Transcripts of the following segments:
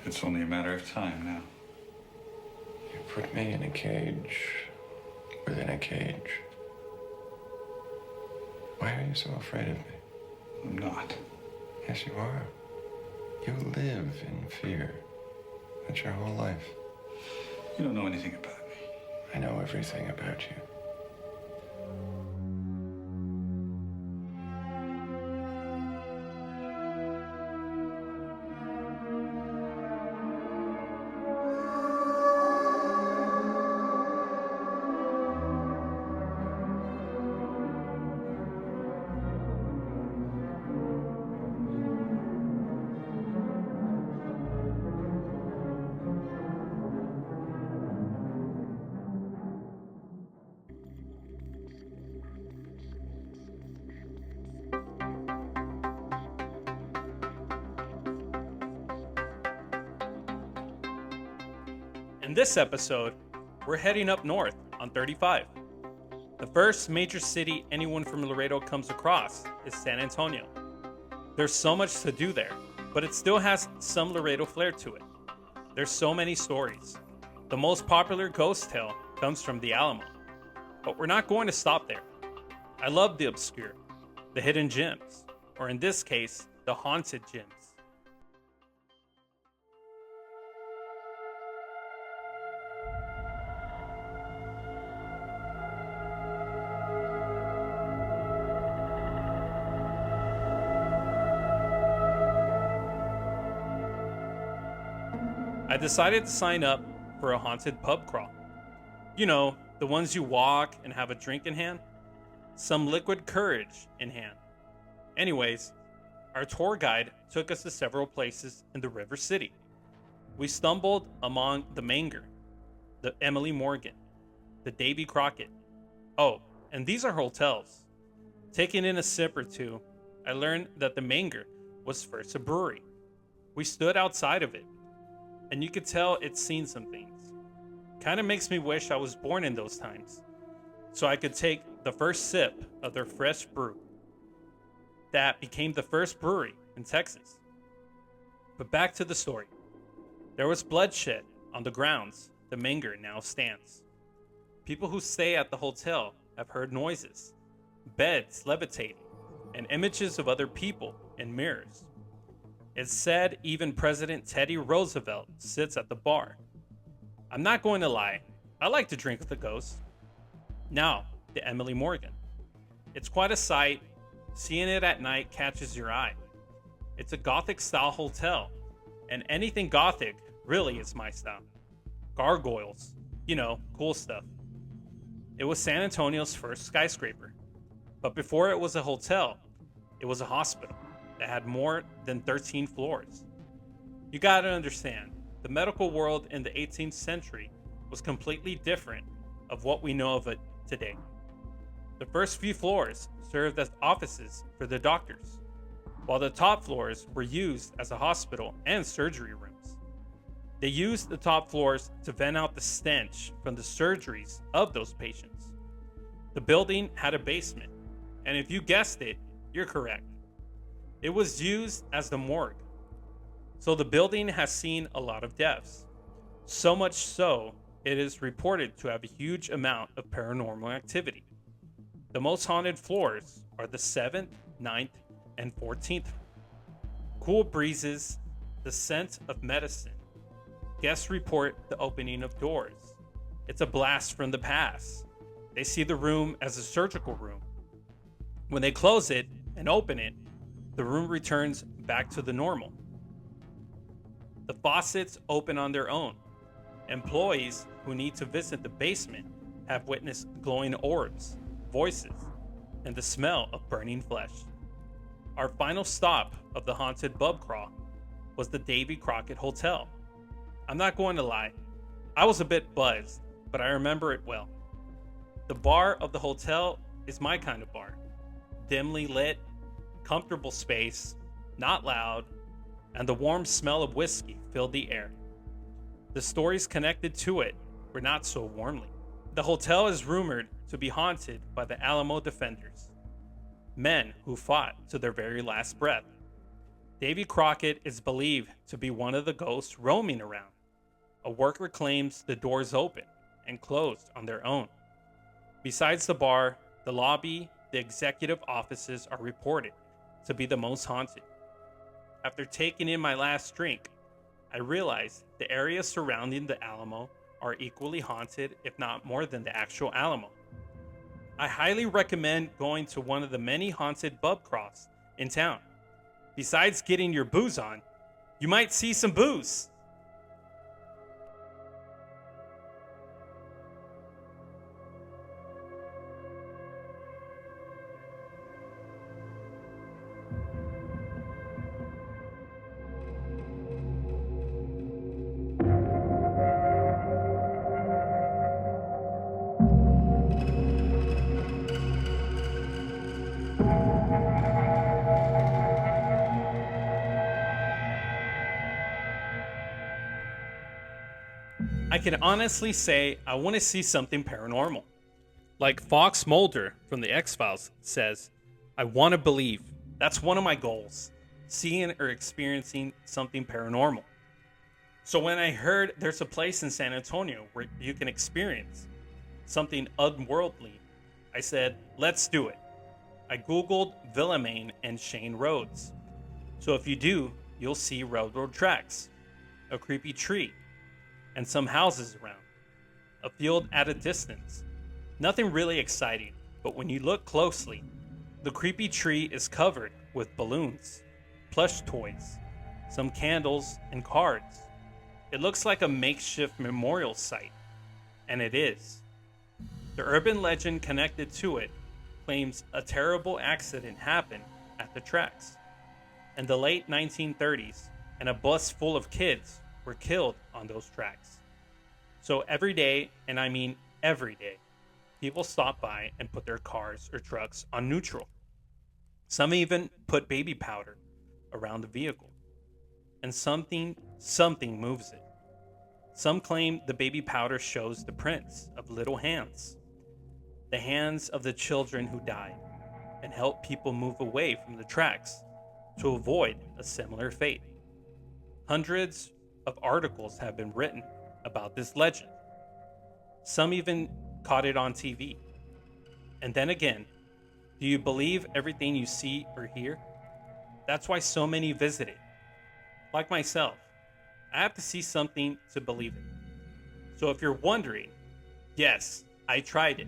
It's only a matter of time now. You put me in a cage within a cage. Why are you so afraid of me? I'm not. Yes, you are. You live in fear. That's your whole life. You don't know anything about me. I know everything about you. In this episode, we're heading up north on 35. The first major city anyone from Laredo comes across is San Antonio. There's so much to do there, but it still has some Laredo flair to it. There's so many stories. The most popular ghost tale comes from the Alamo, but we're not going to stop there. I love the obscure, the hidden gems, or in this case, the haunted gems. I decided to sign up for a haunted pub crawl. You know, the ones you walk and have a drink in hand, some liquid courage in hand. Anyways, our tour guide took us to several places in the River City. We stumbled among the Manger, the Emily Morgan, the Davy Crockett. Oh, and these are hotels. Taking in a sip or two, I learned that the Manger was first a brewery. We stood outside of it, and you could tell it's seen some things. Kinda makes me wish I was born in those times, so I could take the first sip of their fresh brew. That became the first brewery in Texas. But back to the story. There was bloodshed on the grounds the Manger now stands. People who stay at the hotel have heard noises, beds levitating, and images of other people in mirrors. It's said even President Teddy Roosevelt sits at the bar. I'm not going to lie, I like to drink with the ghosts. Now, the Emily Morgan. It's quite a sight. Seeing it at night catches your eye. It's a Gothic style hotel, and anything Gothic really is my style. Gargoyles, you know, cool stuff. It was San Antonio's first skyscraper, but before it was a hotel, it was a hospital that had more than 13 floors. You gotta understand, the medical world in the 18th century was completely different of what we know of it today. The first few floors served as offices for the doctors, while the top floors were used as a hospital and surgery rooms. They used the top floors to vent out the stench from the surgeries of those patients. The building had a basement, and if you guessed it, you're correct. It was used as the morgue. So the building has seen a lot of deaths. So much so, it is reported to have a huge amount of paranormal activity. The most haunted floors are the 7th, 9th, and 14th. Cool breezes, the scent of medicine. Guests report the opening of doors. It's a blast from the past. They see the room as a surgical room. When they close it and open it, the room returns back to the normal. The faucets open on their own. Employees who need to visit the basement have witnessed glowing orbs, voices, and the smell of burning flesh. Our final stop of the haunted pub crawl was the Davy Crockett Hotel. I'm not going to lie, I was a bit buzzed, but I remember it well. The bar of the hotel is my kind of bar. Dimly lit, comfortable space, not loud, and the warm smell of whiskey filled the air. The stories connected to it were not so warmly. The hotel is rumored to be haunted by the Alamo defenders, men who fought to their very last breath. Davy Crockett is believed to be one of the ghosts roaming around. A worker claims the doors open and closed on their own. Besides the bar, the lobby, the executive offices are reported to be the most haunted. After taking in my last drink, I realized the areas surrounding the Alamo are equally haunted, if not more than the actual Alamo. I highly recommend going to one of the many haunted pub crawls in town. Besides getting your booze on, you might see some booze. I can honestly say I want to see something paranormal. Like Fox Mulder from the X-Files says, I want to believe. That's one of my goals, seeing or experiencing something paranormal. So when I heard there's a place in San Antonio where you can experience something unworldly, I said, let's do it. I Googled Villamain and Shane Roads. So if you do, you'll see railroad tracks, a creepy tree, and some houses around, a field at a distance. Nothing really exciting, but when you look closely, the creepy tree is covered with balloons, plush toys, some candles, and cards. It looks like a makeshift memorial site, and it is. The urban legend connected to it claims a terrible accident happened at the tracks in the late 1930s, and a bus full of kids were killed on those tracks. So every day, and I mean every day, people stop by and put their cars or trucks on neutral. Some even put baby powder around the vehicle. And something moves it. Some claim the baby powder shows the prints of little hands. The hands of the children who died, and help people move away from the tracks to avoid a similar fate. Hundreds of articles have been written about this legend. Some even caught it on TV. And then again, do you believe everything you see or hear? That's why so many visit it. Like myself, I have to see something to believe it. So if you're wondering, yes, I tried it.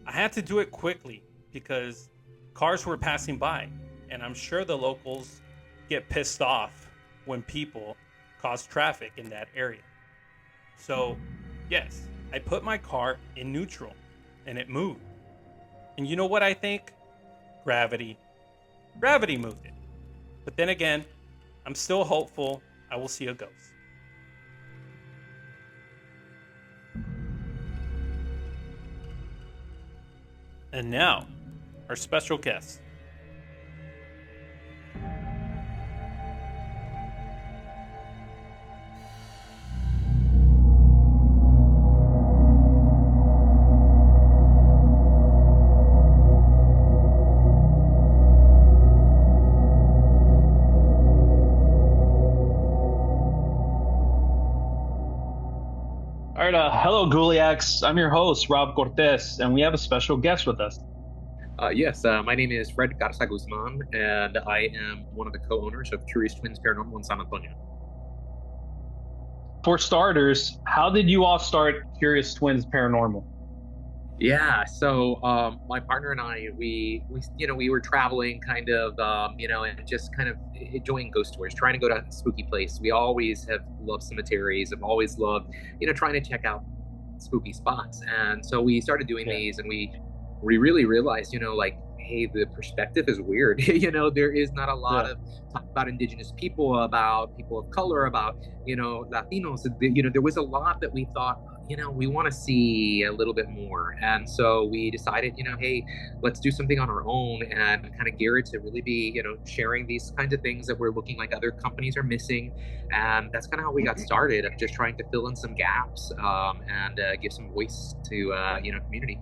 I had to do it quickly because cars were passing by, and I'm sure the locals get pissed off when people cause traffic in that area. So, yes, I put my car in neutral, and it moved. And you know what I think? Gravity. Gravity moved it. But then again, I'm still hopeful I will see a ghost. And now, our special guest. All right, hello, Gouliacs. I'm your host, Rob Cortez, and we have a special guest with us. Yes, my name is Fred Garza Guzman, and I am one of the co-owners of Curious Twins Paranormal in San Antonio. For starters, how did you all start Curious Twins Paranormal? Yeah, so my partner and I, we were traveling, kind of, and just kind of enjoying ghost tours, trying to go to a spooky place. We always have loved cemeteries. Have always loved, trying to check out spooky spots. And so we started doing these, and we really realized, hey, the perspective is weird. There is not a lot of talk about indigenous people, about people of color, about, Latinos. There was a lot that we thought, we want to see a little bit more. And so we decided, hey, let's do something on our own and kind of gear it to really be, sharing these kinds of things that we're looking like other companies are missing. And that's kind of how we got started, of just trying to fill in some gaps and give some voice to, community.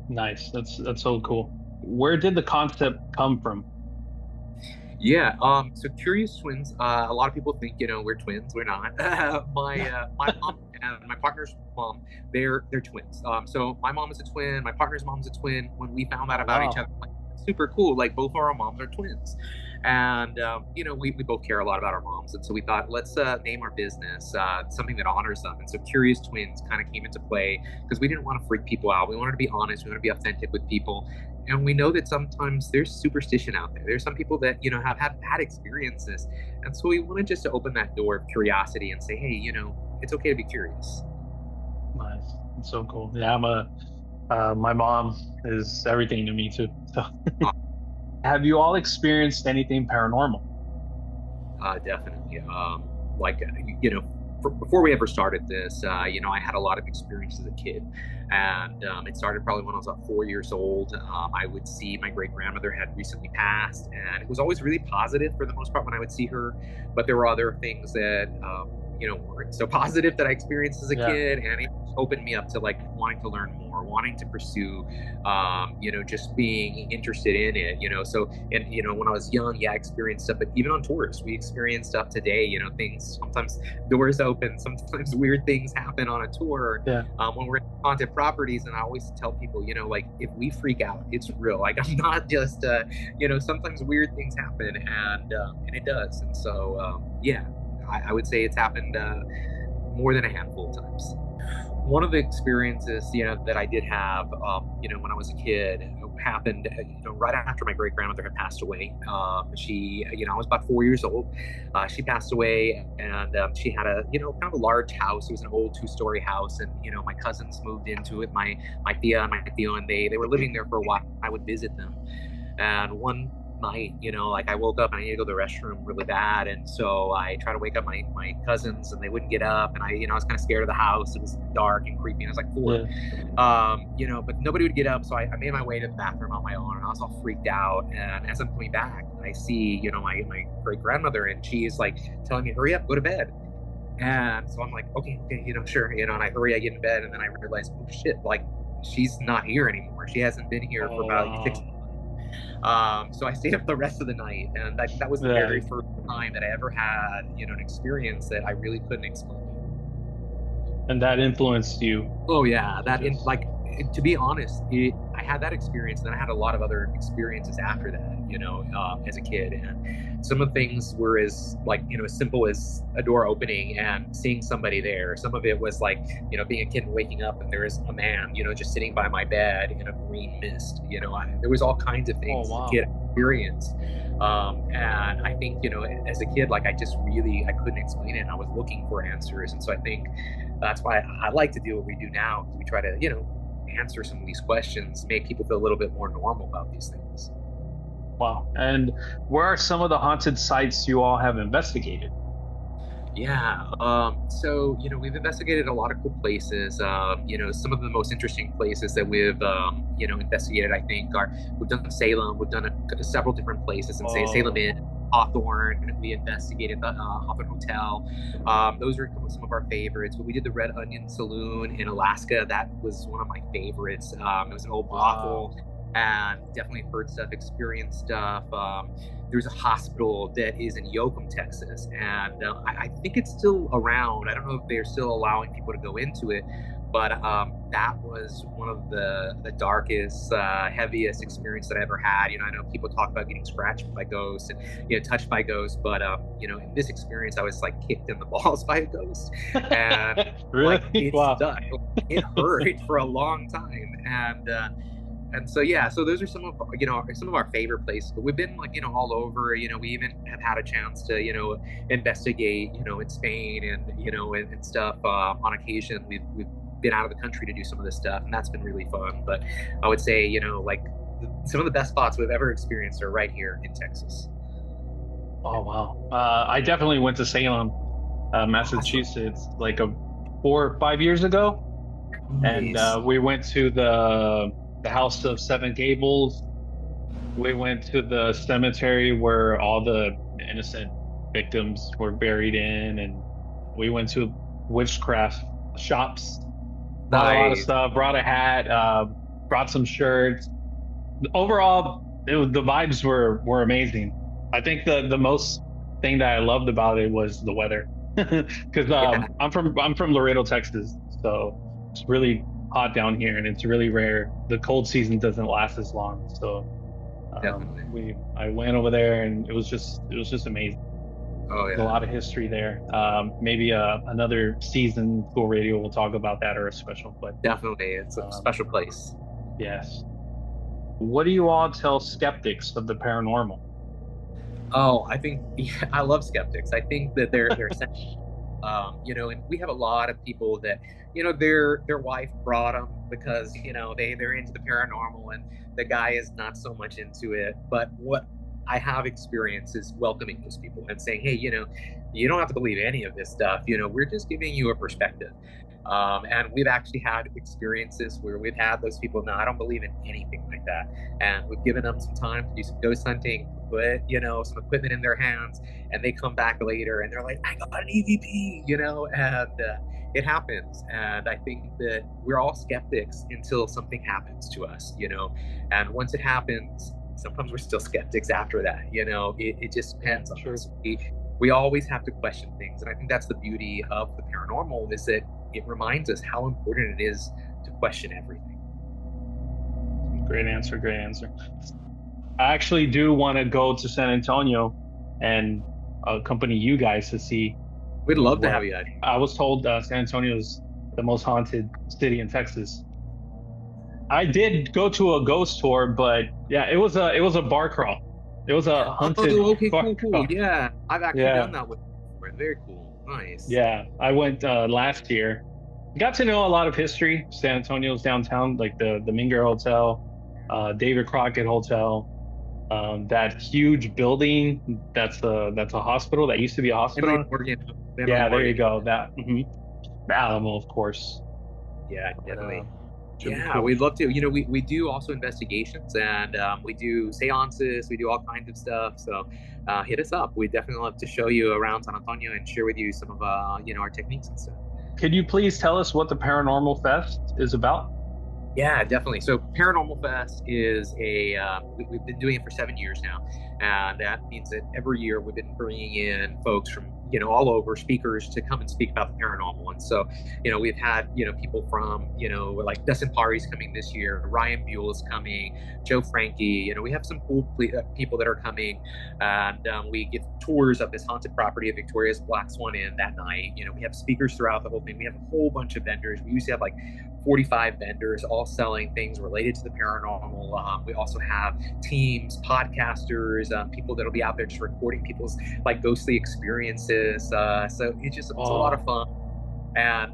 Nice. That's so cool. Where did the concept come from? Yeah. So Curious Twins. A lot of people think we're twins. We're not. My mom and my partner's mom, they're twins. So my mom is a twin. My partner's mom's a twin. When we found out Oh about each other, wow. like, super cool. Like both of our moms are twins, and we both care a lot about our moms, and so we thought let's name our business something that honors them. And so Curious Twins kind of came into play because we didn't want to freak people out. We wanted to be honest. We wanted to be authentic with people, and we know that sometimes there's superstition out there. There's some people that have had bad experiences, and so we wanted just to open that door of curiosity and say, hey, it's okay to be curious. Nice. It's so cool. Yeah, my mom is everything to me too. So, Uh, have you all experienced anything paranormal? Definitely. Like, before we ever started this, I had a lot of experience as a kid. And it started probably when I was about 4 years old. I would see my great grandmother had recently passed, and it was always really positive for the most part when I would see her. But there were other things that, weren't so positive that I experienced as a Yeah. kid. And it opened me up to like wanting to learn more, wanting to pursue, just being interested in it. So, and when I was young, yeah, I experienced stuff, but even on tours we experience stuff today. Things sometimes, doors open, sometimes weird things happen on a tour. Yeah. When we're in haunted properties, and I always tell people, like, if we freak out, it's real. Like, I'm not just sometimes weird things happen, and it does. And so yeah, I would say it's happened more than a handful of times. One of the experiences, that I did have, when I was a kid, happened, right after my great grandmother had passed away. She, I was about 4 years old. She passed away, and she had a, kind of a large house. It was an old two-story house, and my cousins moved into it. My tia and my tío, and they were living there for a while. I would visit them, and one night, like I woke up and I needed to go to the restroom really bad. And so I tried to wake up my cousins, and they wouldn't get up. And I was kind of scared of the house. It was dark and creepy. And I was like 4. Yeah. But nobody would get up. So I made my way to the bathroom on my own, and I was all freaked out. And as I'm coming back, I see, my great grandmother, and she's like telling me, hurry up, go to bed. And so I'm like, okay, sure. And I hurry, I get in bed. And then I realize, oh shit, like she's not here anymore. She hasn't been here for Oh about like 6 wow. so I stayed up the rest of the night, and that was the Yeah. very first time that I ever had, an experience that I really couldn't explain. And that influenced you. Oh yeah, Just to be honest, I had that experience, and then I had a lot of other experiences after that, as a kid, and some of the things were as like as simple as a door opening and seeing somebody there. Some of it was like being a kid and waking up and there is a man just sitting by my bed in a green mist. There was all kinds of oh things as a wow. kid experienced. And I think as a kid, like I couldn't explain it, and I was looking for answers. And so I think that's why I like to do what we do now, because we try to answer some of these questions, make people feel a little bit more normal about these things. Wow. And where are some of the haunted sites you all have investigated? Yeah. So, we've investigated a lot of cool places. Some of the most interesting places that we've, investigated, I think, we've done Salem. We've done several different places, and say Salem Oh, Inn, Hawthorne. We investigated the Hawthorne Hotel. Those are some of our favorites. But we did the Red Onion Saloon in Alaska. That was one of my favorites. It was an old wow. brothel, and definitely heard stuff, experienced stuff. There's a hospital that is in Yoakum, Texas, and I think it's still around. I don't know if they're still allowing people to go into it, but that was one of the darkest, heaviest experience that I ever had. I know people talk about getting scratched by ghosts and touched by ghosts, but in this experience, I was like kicked in the balls by a ghost, and like Really? it Wow. stuck. It hurt for a long time, and so yeah, so those are some of our favorite places. But we've been like all over. We even have had a chance to investigate in Spain, and and stuff on occasion. We've been out of the country to do some of this stuff, and that's been really fun. But I would say like some of the best spots we've ever experienced are right here in Texas. Oh wow. I definitely went to Salem, Awesome. Massachusetts, like 4 or 5 years ago, and Nice. we went to the House of Seven Gables. We went to the cemetery where all the innocent victims were buried in, and we went to witchcraft shops. Bought a lot of Nice. stuff. Brought a hat. Brought some shirts. Overall, the vibes were amazing. I think the most thing that I loved about it was the weather, because Yeah, I'm from Laredo, Texas, so it's really hot down here, and it's really rare. The cold season doesn't last as long, so definitely. we I went over there, and it was just amazing. Oh There's a yeah, lot of history there. Maybe another season, Cool Radio, we'll talk about that or a special, but definitely. It's a um, special place. yes. What do you all tell skeptics of the paranormal? Oh, I think yeah, I love skeptics. I think that they're and we have a lot of people that their wife brought them because they're into the paranormal, and the guy is not so much into it. But what I have experienced is welcoming those people and saying, hey, you don't have to believe any of this stuff. We're just giving you a perspective. And we've actually had experiences where we've had those people, no, I don't believe in anything like that, and we've given them some time to do some ghost hunting, put some equipment in their hands, and they come back later and they're like, I got an EVP, and it happens. And I think that we're all skeptics until something happens to us, and once it happens, sometimes we're still skeptics after that. It just depends on Sure. us. We always have to question things. And I think that's the beauty of the paranormal, is that it reminds us how important it is to question everything. Great answer. Great answer. I actually do want to go to San Antonio and accompany you guys to see We'd love to what have you out. I was told. San Antonio is the most haunted city in Texas. I did go to a ghost tour, but yeah, it was a bar crawl. It was a haunted Oh, okay, bar cool, cool. crawl. Yeah, I've actually Yeah, done that with before. Very cool. Nice. yeah. I went last year. Got to know a lot of history. San Antonio's downtown, like the Minger Hotel, David Crockett Hotel, that huge building that's a hospital that used to be a Emily hospital. Morgan. Emily Yeah, there you Morgan. go. The Alamo, of course. Yeah, But definitely. should be Yeah, cool. we'd love to. We do also investigations, and we do seances. We do all kinds of stuff. So hit us up. We'd definitely love to show you around San Antonio and share with you some of our techniques and stuff. Could you please tell us what the Paranormal Fest is about? Yeah, definitely. So Paranormal Fest is we've been doing it for 7 years now, and that means that every year we've been bringing in folks from all over, speakers, to come and speak about the paranormal. And so we've had people from like Dustin Pari's coming this year, Ryan Buell is coming, Joe Frankie. We have some cool people that are coming, and we give tours of this haunted property of Victoria's Black Swan Inn that night. We have speakers throughout the whole thing. We have a whole bunch of vendors. We usually have like 45 vendors all selling things related to the paranormal. We also have teams, podcasters, people that'll be out there just recording people's like ghostly experiences. So it's a lot of fun. And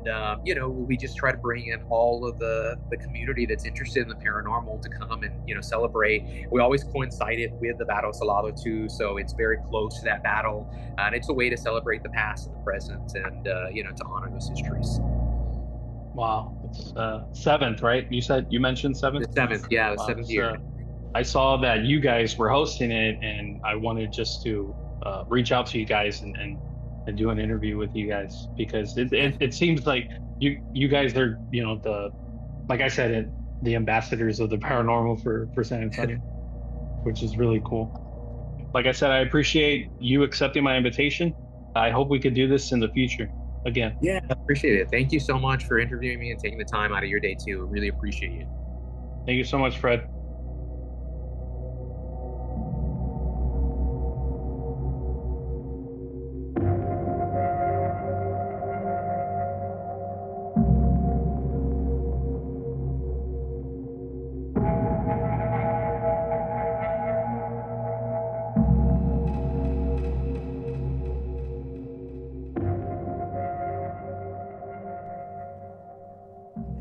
we just try to bring in all of the community that's interested in the paranormal to come and celebrate. We always coincide it with the Battle of Salado too, so it's very close to that battle, and it's a way to celebrate the past and the present, and to honor those histories. Wow, it's seventh, right? You mentioned seventh. The seventh, yeah, the Wow, seventh year. I saw that you guys were hosting it, and I wanted just to reach out to you guys and do an interview with you guys, because it seems like you guys are like I said, the ambassadors of the paranormal for San Antonio, which is really cool. Like I said, I appreciate you accepting my invitation. I hope we could do this in the future again. Yeah, I appreciate it. Thank you so much for interviewing me and taking the time out of your day too. Really appreciate you. Thank you so much, Fred.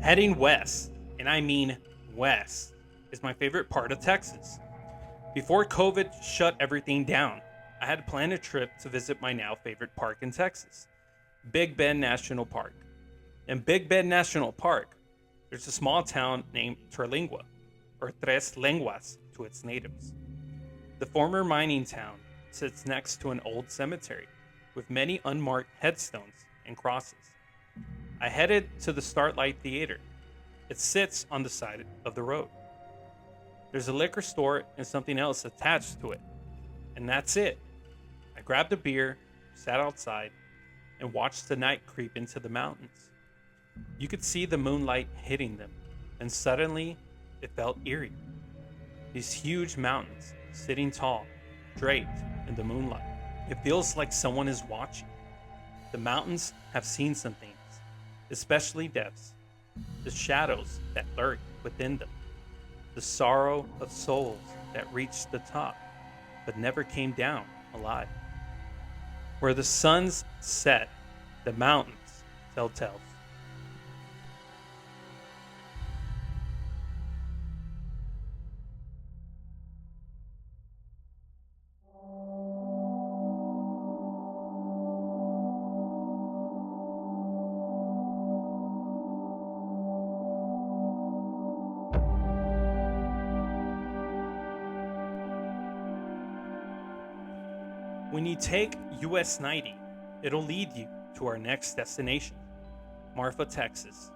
Heading west, and I mean west, is my favorite part of Texas. Before COVID shut everything down, I had planned a trip to visit my now favorite park in Texas, Big Bend National Park. In Big Bend National Park, there's a small town named Terlingua, or Tres Lenguas to its natives. The former mining town sits next to an old cemetery with many unmarked headstones and crosses. I headed to the Starlight Theater. It sits on the side of the road. There's a liquor store and something else attached to it. And that's it. I grabbed a beer, sat outside, and watched the night creep into the mountains. You could see the moonlight hitting them, and suddenly it felt eerie. These huge mountains sitting tall, draped in the moonlight. It feels like someone is watching. The mountains have seen some things, especially deaths, the shadows that lurk within them, the sorrow of souls that reached the top but never came down alive. Where the suns set, the mountains tell tales. When you take US 90, it'll lead you to our next destination, Marfa, Texas.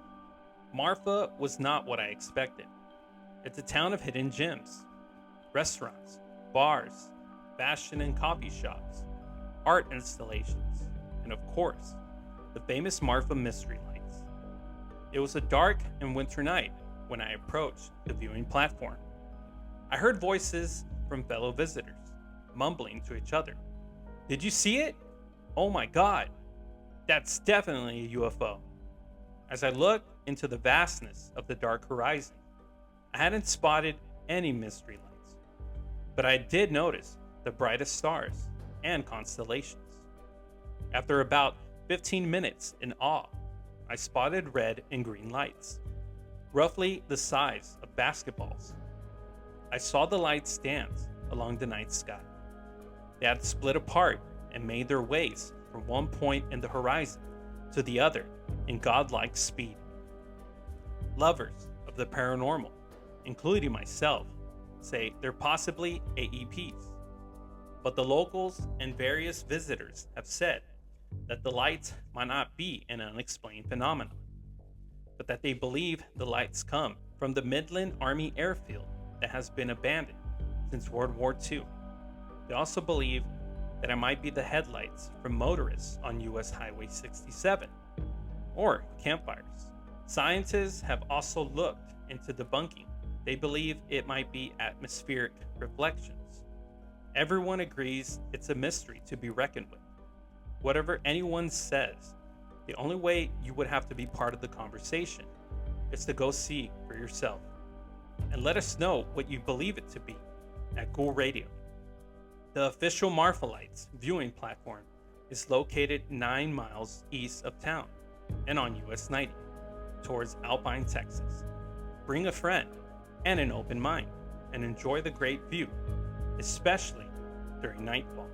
Marfa was not what I expected. It's a town of hidden gems, restaurants, bars, fashion and coffee shops, art installations, and of course, the famous Marfa Mystery Lights. It was a dark and winter night when I approached the viewing platform. I heard voices from fellow visitors, mumbling to each other. Did you see it? Oh my God, that's definitely a UFO. As I looked into the vastness of the dark horizon, I hadn't spotted any mystery lights, but I did notice the brightest stars and constellations. After about 15 minutes in awe, I spotted red and green lights, roughly the size of basketballs. I saw the lights dance along the night sky. They had split apart and made their ways from one point in the horizon to the other in godlike speed. Lovers of the paranormal, including myself, say they're possibly AEPs. But the locals and various visitors have said that the lights might not be an unexplained phenomenon, but that they believe the lights come from the Midland Army Airfield that has been abandoned since World War II. They also believe that it might be the headlights from motorists on US Highway 67 or campfires. Scientists have also looked into debunking. They believe it might be atmospheric reflections. Everyone agrees it's a mystery to be reckoned with. Whatever anyone says, the only way you would have to be part of the conversation is to go see for yourself. And let us know what you believe it to be at Ghoul Radio. The official Marfa Lights viewing platform is located 9 miles east of town and on US 90 towards Alpine, Texas. Bring a friend and an open mind and enjoy the great view, especially during nightfall.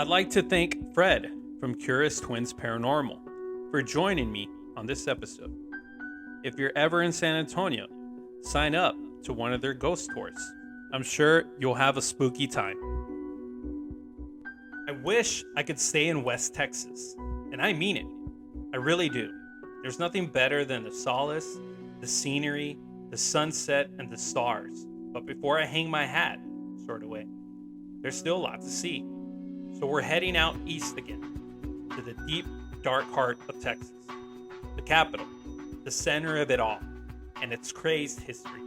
I'd like to thank Fred from Curious Twins Paranormal for joining me on this episode. If you're ever in San Antonio, sign up to one of their ghost tours. I'm sure you'll have a spooky time. I wish I could stay in West Texas, and I mean it. I really do. There's nothing better than the solace, the scenery, the sunset, and the stars. But before I hang my hat, sort of way, there's still a lot to see. So we're heading out east again, to the deep, dark heart of Texas, the capital, the center of it all, and its crazed history.